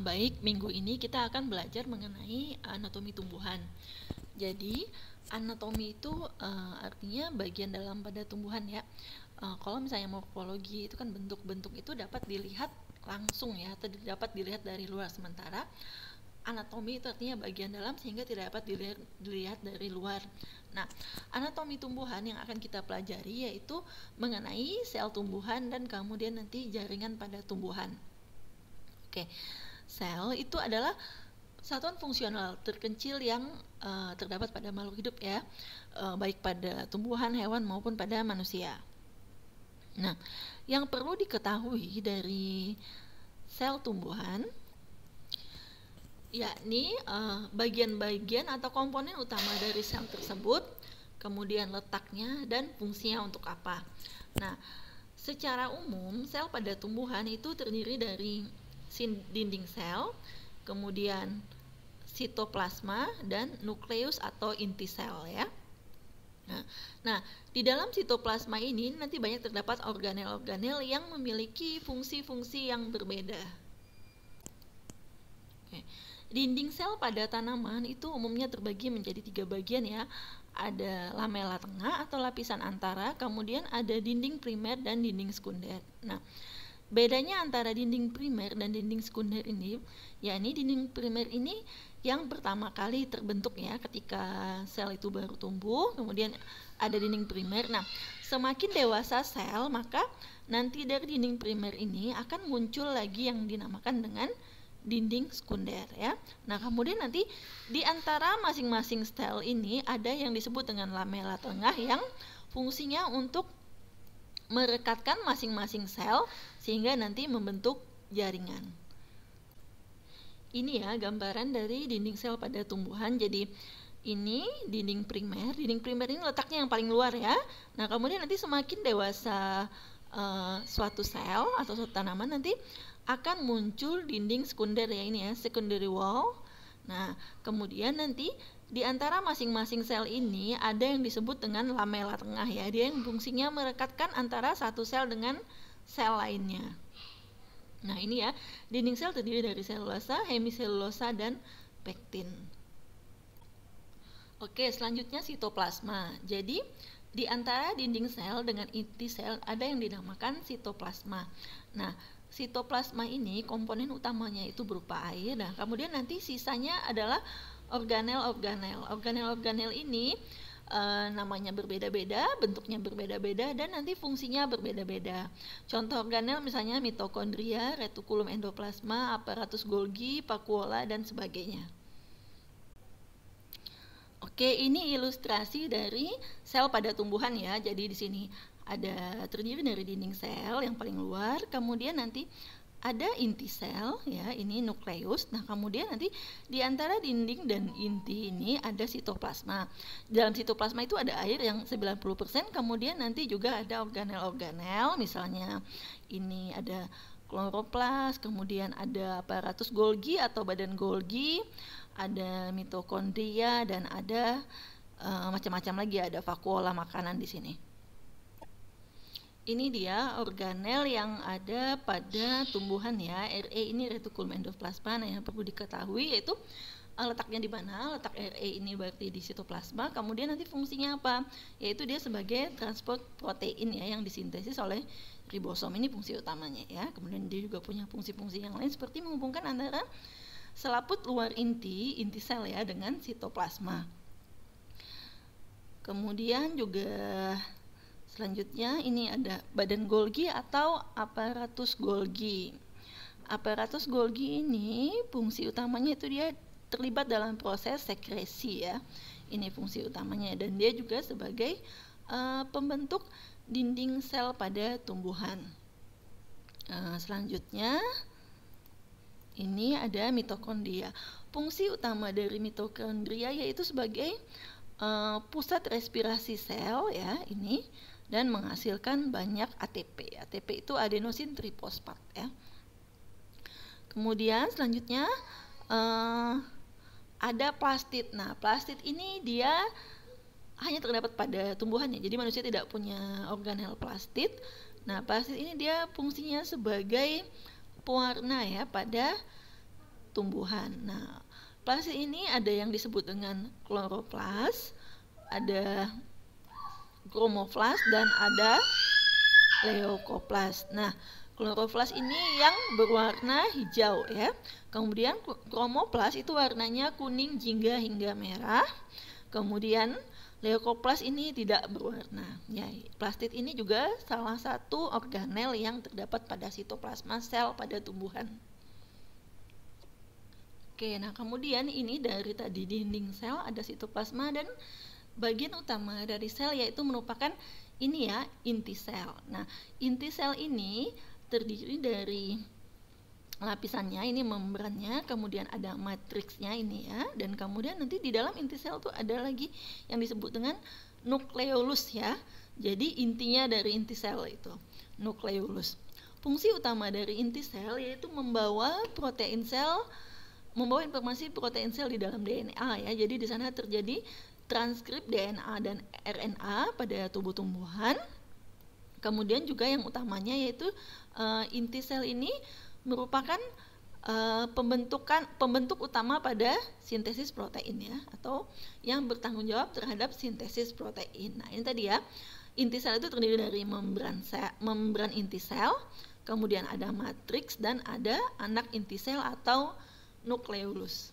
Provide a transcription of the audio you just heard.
Baik, minggu ini kita akan belajar mengenai anatomi tumbuhan. Jadi, anatomi itu artinya bagian dalam pada tumbuhan ya. Kalau misalnya morfologi itu kan bentuk-bentuk itu dapat dilihat langsung ya, atau dapat dilihat dari luar. Sementara anatomi itu artinya bagian dalam sehingga tidak dapat dilihat dari luar. Nah, anatomi tumbuhan yang akan kita pelajari yaitu mengenai sel tumbuhan dan kemudian nanti jaringan pada tumbuhan. Oke, sel itu adalah satuan fungsional terkecil yang terdapat pada makhluk hidup ya, baik pada tumbuhan, hewan maupun pada manusia. Nah, yang perlu diketahui dari sel tumbuhan yakni bagian-bagian atau komponen utama dari sel tersebut, kemudian letaknya dan fungsinya untuk apa. Nah, secara umum sel pada tumbuhan itu terdiri dari dinding sel, kemudian sitoplasma dan nukleus atau inti sel ya. Nah, di dalam sitoplasma ini nanti banyak terdapat organel-organel yang memiliki fungsi-fungsi yang berbeda. Oke. Dinding sel pada tanaman itu umumnya terbagi menjadi 3 bagian ya. Ada lamela tengah atau lapisan antara, kemudian ada dinding primer dan dinding sekunder. Nah, bedanya antara dinding primer dan dinding sekunder ini, yakni dinding primer ini yang pertama kali terbentuk ya ketika sel itu baru tumbuh, kemudian ada dinding primer. Nah, semakin dewasa sel, maka nanti dari dinding primer ini akan muncul lagi yang dinamakan dengan dinding sekunder ya. Nah, kemudian nanti di antara masing-masing sel ini ada yang disebut dengan lamela tengah yang fungsinya untuk merekatkan masing-masing sel sehingga nanti membentuk jaringan. Ini ya gambaran dari dinding sel pada tumbuhan. Jadi ini dinding primer. Dinding primer ini letaknya yang paling luar ya. Nah, kemudian nanti semakin dewasa suatu sel atau suatu tanaman nanti akan muncul dinding sekunder ya, ini ya, secondary wall. Nah, kemudian nanti di antara masing-masing sel ini ada yang disebut dengan lamela tengah ya. Dia yang fungsinya merekatkan antara satu sel dengan sel lainnya. Nah, ini ya, dinding sel terdiri dari selulosa, hemiselulosa, dan pektin. Oke, selanjutnya sitoplasma. Jadi, di antara dinding sel dengan inti sel ada yang dinamakan sitoplasma. Nah, sitoplasma ini komponen utamanya itu berupa air. Nah, kemudian nanti sisanya adalah organel-organel. Organel-organel ini namanya berbeda-beda, bentuknya berbeda-beda, dan nanti fungsinya berbeda-beda. Contoh organel misalnya mitokondria, retikulum endoplasma, aparatus Golgi, vakuola, dan sebagainya. Oke, ini ilustrasi dari sel pada tumbuhan ya. Jadi di sini ada terdiri dari dinding sel yang paling luar, kemudian nanti ada inti sel ya, ini nukleus. Nah, kemudian nanti di antara dinding dan inti ini ada sitoplasma. Dalam sitoplasma itu ada air yang 90%, kemudian nanti juga ada organel-organel, misalnya ini ada kloroplas, kemudian ada aparatus Golgi atau badan Golgi, ada mitokondria, dan ada macam-macam lagi, ada vakuola makanan di sini. Ini dia organel yang ada pada tumbuhan ya. RE ini retikulum endoplasma. Nah, yang perlu diketahui yaitu letaknya di mana. Letak RE ini berarti di sitoplasma. Kemudian nanti fungsinya apa? Yaitu dia sebagai transport protein ya yang disintesis oleh ribosom. Ini fungsi utamanya ya. Kemudian dia juga punya fungsi-fungsi yang lain seperti menghubungkan antara selaput luar inti sel ya dengan sitoplasma. Kemudian juga selanjutnya ini ada badan Golgi atau aparatus Golgi. Aparatus Golgi ini fungsi utamanya itu dia terlibat dalam proses sekresi ya. Ini fungsi utamanya, dan dia juga sebagai pembentuk dinding sel pada tumbuhan. Selanjutnya ini ada mitokondria. Fungsi utama dari mitokondria yaitu sebagai pusat respirasi sel ya ini, dan menghasilkan banyak ATP. ATP itu adenosin trifosfat ya. Kemudian selanjutnya ada plastid. Nah, plastid ini dia hanya terdapat pada tumbuhannya. Jadi manusia tidak punya organel plastid. Nah, plastid ini dia fungsinya sebagai pewarna ya pada tumbuhan. Nah, plas ini ada yang disebut dengan kloroplas, ada kromoplas, dan ada leukoplast. Nah, kloroplas ini yang berwarna hijau ya. Kemudian kromoplas itu warnanya kuning jingga hingga merah. Kemudian leukoplast ini tidak berwarna. Ya, plastid ini juga salah satu organel yang terdapat pada sitoplasma sel pada tumbuhan. Oke, nah kemudian ini dari tadi dinding sel ada sitoplasma, dan bagian utama dari sel yaitu merupakan ini ya, inti sel. Nah, inti sel ini terdiri dari lapisannya, ini membrannya, kemudian ada matriksnya ini ya, dan kemudian nanti di dalam inti sel tuh ada lagi yang disebut dengan nukleolus ya. Jadi intinya dari inti sel itu nukleolus. Fungsi utama dari inti sel yaitu membawa protein sel, membawa informasi protein sel di dalam DNA ya. Jadi di sana terjadi transkrip DNA dan RNA pada tubuh tumbuhan. Kemudian juga yang utamanya yaitu inti sel ini merupakan pembentuk utama pada sintesis protein ya, atau yang bertanggung jawab terhadap sintesis protein. Nah, ini tadi ya, inti sel itu terdiri dari membran inti sel, kemudian ada matriks, dan ada anak inti sel atau nukleolus.